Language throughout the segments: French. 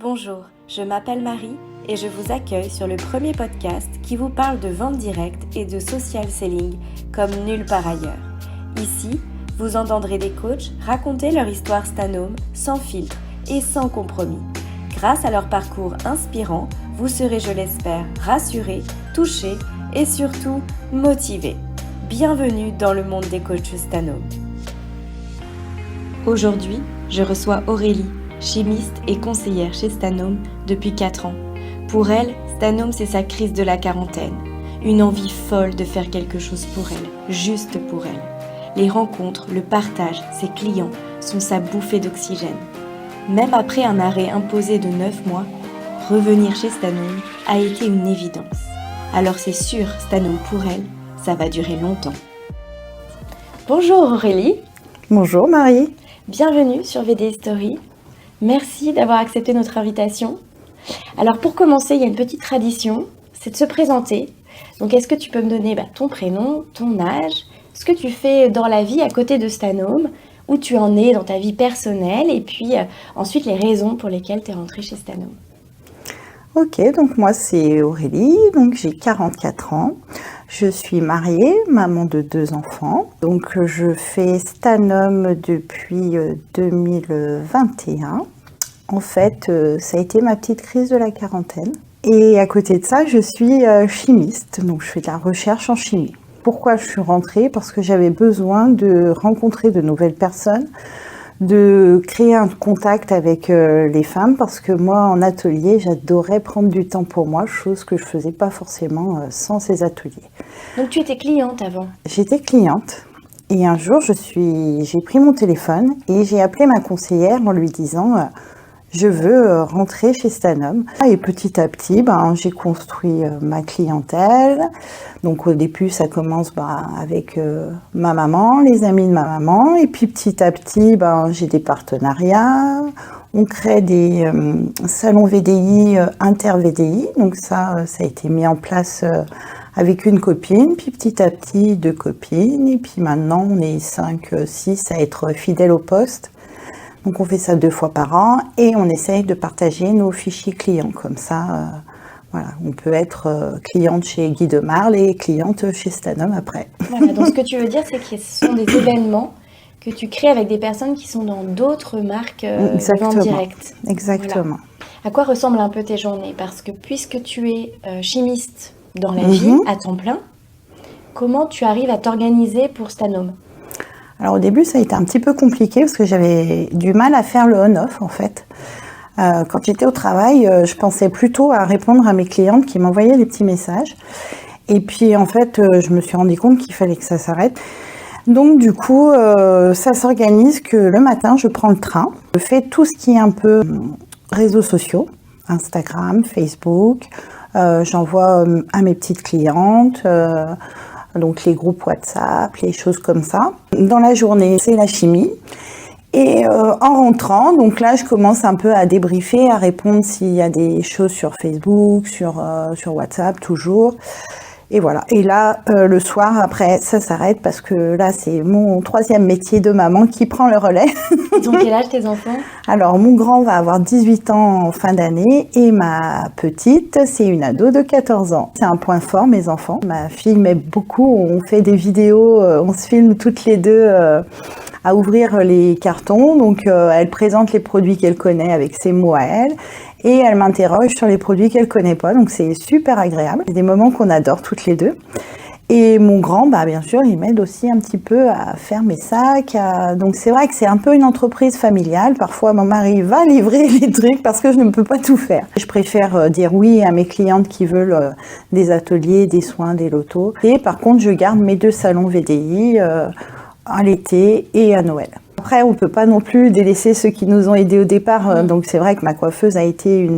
Bonjour, je m'appelle Marie et je vous accueille sur le premier podcast qui vous parle de vente directe et de social selling comme nulle part ailleurs. Ici, vous entendrez des coachs raconter leur histoire Stanome sans filtre et sans compromis. Grâce à leur parcours inspirant, vous serez, je l'espère, rassurés, touchés et surtout motivés. Bienvenue dans le monde des coachs Stanome. Aujourd'hui, je reçois Aurélie, chimiste et conseillère chez Stanome depuis 4 ans. Pour elle, Stanome c'est sa crise de la quarantaine. Une envie folle de faire quelque chose pour elle, juste pour elle. Les rencontres, le partage, ses clients sont sa bouffée d'oxygène. Même après un arrêt imposé de 9 mois, revenir chez Stanome a été une évidence. Alors c'est sûr, Stanome pour elle, ça va durer longtemps. Bonjour Aurélie. Bonjour Marie. Bienvenue sur VD Story. Merci d'avoir accepté notre invitation. Alors pour commencer, il y a une petite tradition, c'est de se présenter. Donc est-ce que tu peux me donner ton prénom, ton âge, ce que tu fais dans la vie à côté de Stanome, où tu en es dans ta vie personnelle et puis ensuite les raisons pour lesquelles tu es rentrée chez Stanome. Ok, donc moi c'est Aurélie, donc j'ai 44 ans. Je suis mariée, maman de 2 enfants. Donc je fais Stanome depuis 2021. En fait, ça a été ma petite crise de la quarantaine. Et à côté de ça, je suis chimiste, donc je fais de la recherche en chimie. Pourquoi je suis rentrée ? Parce que j'avais besoin de rencontrer de nouvelles personnes, de créer un contact avec les femmes, parce que moi, en atelier, j'adorais prendre du temps pour moi, chose que je faisais pas forcément sans ces ateliers. Donc tu étais cliente avant ? J'étais cliente, et un jour, j'ai pris mon téléphone et j'ai appelé ma conseillère en lui disant je veux rentrer chez Stanome. Et petit à petit, j'ai construit ma clientèle. Donc au début, ça commence avec ma maman, les amis de ma maman. Et puis petit à petit, j'ai des partenariats. On crée des salons VDI, inter-VDI. Donc ça a été mis en place avec une copine. Puis petit à petit, 2 copines. Et puis maintenant, on est 5, 6 à être fidèles au poste. Donc on fait ça 2 fois par an et on essaye de partager nos fichiers clients. Comme ça, on peut être cliente chez Guy de Marle et cliente chez Stanome après. Voilà, donc ce que tu veux dire, c'est que ce sont des événements que tu crées avec des personnes qui sont dans d'autres marques de vente directe. Exactement. Voilà. À quoi ressemblent un peu tes journées ? Parce que puisque tu es chimiste dans la vie, à temps plein, comment tu arrives à t'organiser pour Stanome ? Alors au début, ça a été un petit peu compliqué parce que j'avais du mal à faire le on-off en fait. Quand j'étais au travail, je pensais plutôt à répondre à mes clientes qui m'envoyaient des petits messages. Et puis en fait, je me suis rendu compte qu'il fallait que ça s'arrête. Donc du coup, ça s'organise que le matin, je prends le train. Je fais tout ce qui est un peu réseaux sociaux, Instagram, Facebook. J'envoie à mes petites clientes. Donc les groupes WhatsApp, les choses comme ça. Dans la journée, c'est la chimie. Et en rentrant, donc là, je commence un peu à débriefer, à répondre s'il y a des choses sur Facebook, sur WhatsApp, toujours. Et voilà. Et là, le soir, après, ça s'arrête parce que là, c'est mon 3e métier de maman qui prend le relais. Ils ont quel âge tes enfants ? Alors, mon grand va avoir 18 ans en fin d'année et ma petite, c'est une ado de 14 ans. C'est un point fort, mes enfants. Ma fille m'aide beaucoup. On fait des vidéos, on se filme toutes les deux à ouvrir les cartons. Donc, elle présente les produits qu'elle connaît avec ses mots à elle. Et elle m'interroge sur les produits qu'elle connaît pas, donc c'est super agréable. C'est des moments qu'on adore toutes les deux. Et mon grand, bien sûr, il m'aide aussi un petit peu à faire mes sacs. Donc c'est vrai que c'est un peu une entreprise familiale. Parfois, mon mari va livrer les trucs parce que je ne peux pas tout faire. Je préfère dire oui à mes clientes qui veulent des ateliers, des soins, des lotos. Et par contre, je garde mes 2 salons VDI à l'été et à Noël. Après, on ne peut pas non plus délaisser ceux qui nous ont aidés au départ. Donc, c'est vrai que ma coiffeuse a été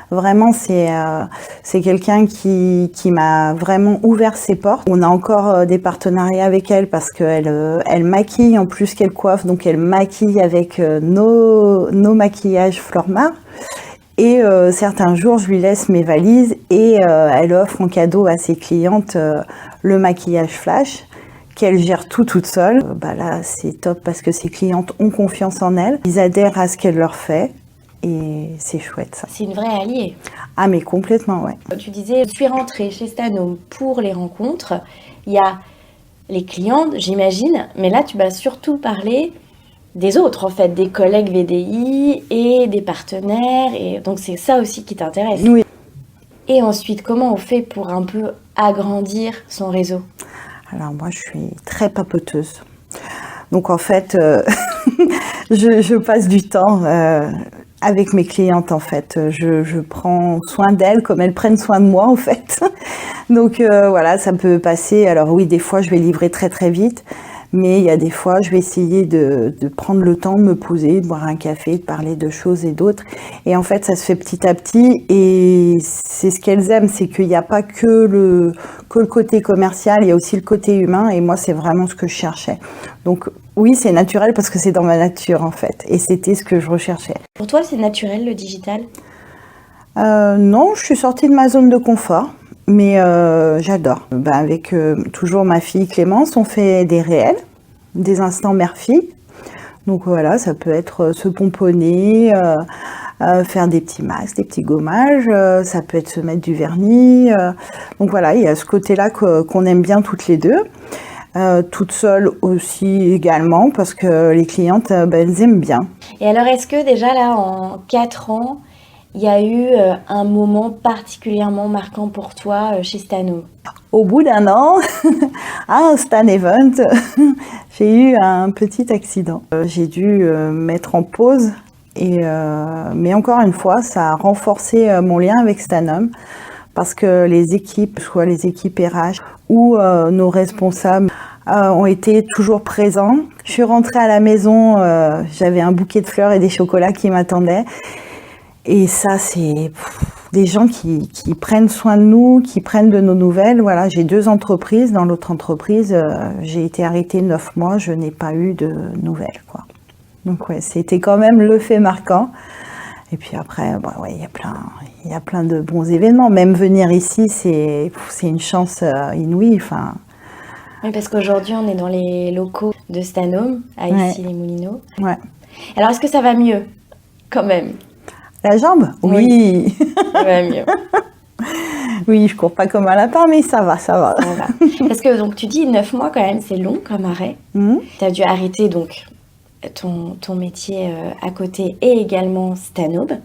vraiment, c'est quelqu'un qui m'a vraiment ouvert ses portes. On a encore des partenariats avec elle parce qu'elle maquille en plus qu'elle coiffe. Donc, elle maquille avec nos maquillages Flormar. Et certains jours, je lui laisse mes valises et elle offre en cadeau à ses clientes le maquillage flash, qu'elle gère tout toute seule. Là, c'est top parce que ses clientes ont confiance en elle. Ils adhèrent à ce qu'elle leur fait. Et c'est chouette ça. C'est une vraie alliée. Ah mais complètement, ouais. Tu disais, je suis rentrée chez Stanome pour les rencontres. Il y a les clientes, j'imagine, mais là tu vas surtout parler des autres en fait, des collègues VDI et des partenaires. Et donc c'est ça aussi qui t'intéresse. Oui. Et ensuite, comment on fait pour un peu agrandir son réseau? Alors moi je suis très papoteuse. Donc en fait, je passe du temps avec mes clientes en fait. Je prends soin d'elles comme elles prennent soin de moi en fait. Donc voilà, ça peut passer. Alors oui, des fois je vais livrer très très vite, mais il y a des fois je vais essayer de prendre le temps de me poser, de boire un café, de parler de choses et d'autres. Et en fait, ça se fait petit à petit et c'est ce qu'elles aiment, c'est qu'il n'y a pas que le côté commercial, il y a aussi le côté humain et moi c'est vraiment ce que je cherchais. Donc oui, c'est naturel parce que c'est dans ma nature en fait et c'était ce que je recherchais. Pour toi, c'est naturel le digital? Non, je suis sortie de ma zone de confort, mais j'adore. Avec toujours ma fille Clémence, on fait des réels, des instants mère-fille. Donc voilà, ça peut être se pomponner, faire des petits masques, des petits gommages, ça peut être se mettre du vernis. Donc voilà, il y a ce côté-là qu'on aime bien toutes les deux. Toute seule aussi également, parce que les clientes, elles aiment bien. Et alors, est-ce que déjà là, en 4 ans, il y a eu un moment particulièrement marquant pour toi chez Stanome? Au bout d'un an, à un Stan Event, j'ai eu un petit accident. J'ai dû mettre en pause, mais encore une fois, ça a renforcé mon lien avec Stanome, parce que les équipes, soit les équipes RH ou nos responsables, ont été toujours présents. Je suis rentrée à la maison, j'avais un bouquet de fleurs et des chocolats qui m'attendaient. Et ça, c'est des gens qui prennent soin de nous, qui prennent de nos nouvelles. Voilà, j'ai 2 entreprises. Dans l'autre entreprise, j'ai été arrêtée 9 mois, je n'ai pas eu de nouvelles, quoi. Donc ouais, c'était quand même le fait marquant. Et puis après, il y a plein de bons événements. Même venir ici, c'est une chance inouïe. Enfin. Oui, parce qu'aujourd'hui, on est dans les locaux de Stanome, à Issy-les-Moulineaux. Ouais. Alors, est-ce que ça va mieux, quand même? La jambe? Oui. Ça va mieux. Oui, je cours pas comme un lapin, mais ça va. Voilà. Parce que donc, tu dis 9 mois quand même, c'est long comme arrêt. Tu as dû arrêter donc ton métier à côté et également Stanome.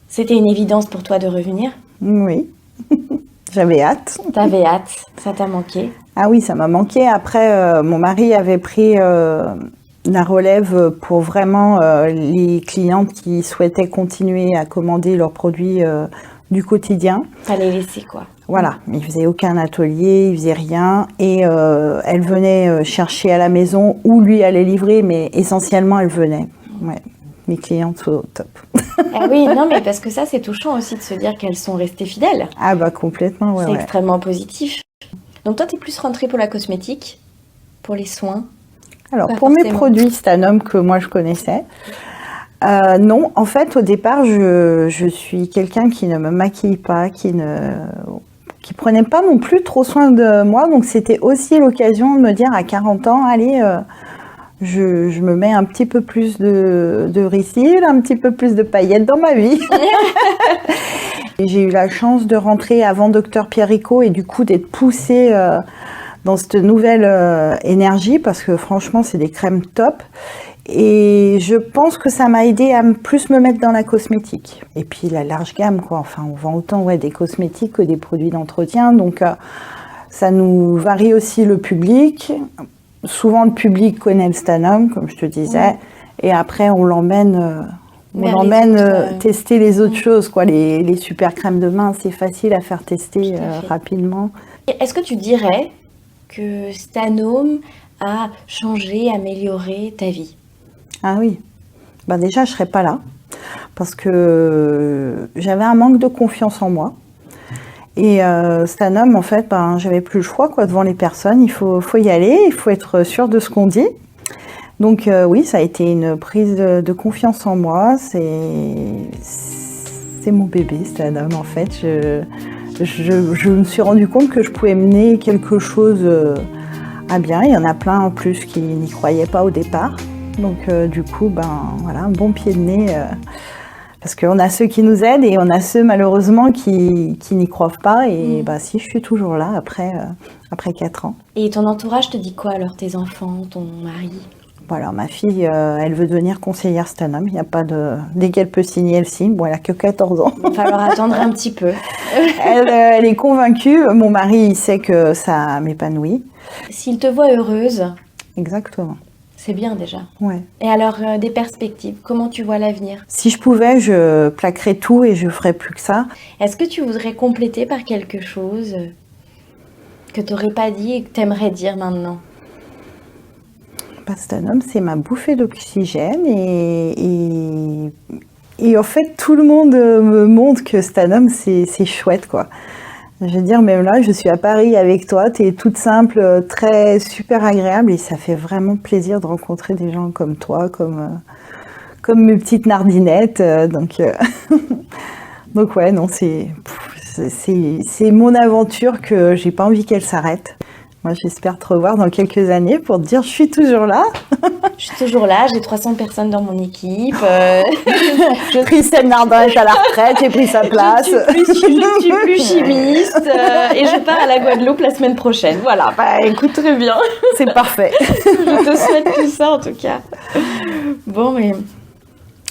C'était une évidence pour toi de revenir? Oui. J'avais hâte. T'avais hâte, ça t'a manqué? Ah oui, ça m'a manqué. Après, mon mari avait pris la relève pour vraiment les clientes qui souhaitaient continuer à commander leurs produits du quotidien. Fallait laisser quoi. Voilà, il faisait aucun atelier, il faisait rien et elle venait chercher à la maison ou lui allait livrer, mais essentiellement elle venait. Ouais. Mes clientes sont au top. Ah oui, non, mais parce que ça, c'est touchant aussi de se dire qu'elles sont restées fidèles. Ah bah complètement, ouais. C'est extrêmement positif. Donc toi, t'es plus rentrée pour la cosmétique, pour les soins? Alors pas pour forcément. mes produits Stanome que moi je connaissais, non, en fait au départ je suis quelqu'un qui ne me maquille pas, qui prenait pas non plus trop soin de moi, donc c'était aussi l'occasion de me dire à 40 ans, allez, je me mets un petit peu plus de ricil, un petit peu plus de paillettes dans ma vie. Et j'ai eu la chance de rentrer avant Dr Pierrico et du coup d'être poussée dans cette nouvelle énergie parce que franchement c'est des crèmes top. Et je pense que ça m'a aidé à plus me mettre dans la cosmétique. Et puis la large gamme, quoi. Enfin, on vend autant des cosmétiques que des produits d'entretien. Donc, ça nous varie aussi le public. Souvent, le public connaît le Stanome, comme je te disais. Et après, on l'emmène tester les autres choses, quoi. Les super crèmes de main, c'est facile à faire tester rapidement. Est-ce que tu dirais que Stanome a changé, amélioré ta vie? Ah oui, déjà je serais pas là parce que j'avais un manque de confiance en moi et Stanome en fait j'avais plus le choix quoi devant les personnes, il faut y aller, il faut être sûr de ce qu'on dit. Donc oui, ça a été une prise de confiance en moi, c'est mon bébé Stanome en fait. Je me suis rendu compte que je pouvais mener quelque chose à bien, il y en a plein en plus qui n'y croyaient pas au départ. Donc du coup, voilà, un bon pied de nez. Parce qu'on a ceux qui nous aident et on a ceux malheureusement qui n'y croient pas. Et si, je suis toujours là après 4 ans. Et ton entourage te dit quoi alors, tes enfants, ton mari? Voilà, ma fille, elle veut devenir conseillère Stanhome. Il n'y a pas de... Dès qu'elle peut signer, elle signe. Bon, elle a que 14 ans. Il va falloir attendre un petit peu. Elle est convaincue. Mon mari, il sait que ça m'épanouit. S'il te voit heureuse... Exactement. C'est bien déjà. Ouais. Et alors, des perspectives, comment tu vois l'avenir? Si je pouvais, je plaquerais tout et je ferais plus que ça. Est-ce que tu voudrais compléter par quelque chose que tu n'aurais pas dit et que tu aimerais dire maintenant? Stanhome, c'est ma bouffée d'oxygène et en fait, tout le monde me montre que Stanhome, c'est chouette, quoi. Je veux dire, même là, je suis à Paris avec toi, tu es toute simple, très super agréable et ça fait vraiment plaisir de rencontrer des gens comme toi, comme mes petites nardinettes. Donc ouais, non, c'est mon aventure que j'ai pas envie qu'elle s'arrête. Moi, j'espère te revoir dans quelques années pour te dire je suis toujours là. Je suis toujours là, j'ai 300 personnes dans mon équipe. Christelle Nardin est à la retraite, j'ai pris sa place. Je suis plus chimiste et je pars à la Guadeloupe la semaine prochaine. Voilà, écoute, très bien. C'est parfait. Je te souhaite tout ça en tout cas. Bon, mais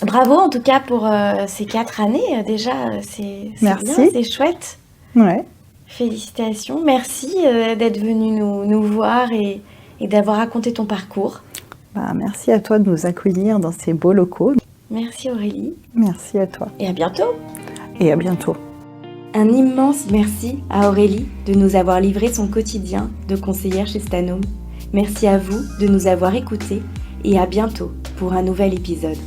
bravo en tout cas pour ces 4 années déjà. C'est Merci. Bien, c'est chouette. Ouais. Félicitations, merci d'être venu nous voir et d'avoir raconté ton parcours. Merci à toi de nous accueillir dans ces beaux locaux. Merci Aurélie. Merci à toi. Et à bientôt. Et à bientôt. Un immense merci à Aurélie de nous avoir livré son quotidien de conseillère chez Stanhome. Merci à vous de nous avoir écoutés et à bientôt pour un nouvel épisode.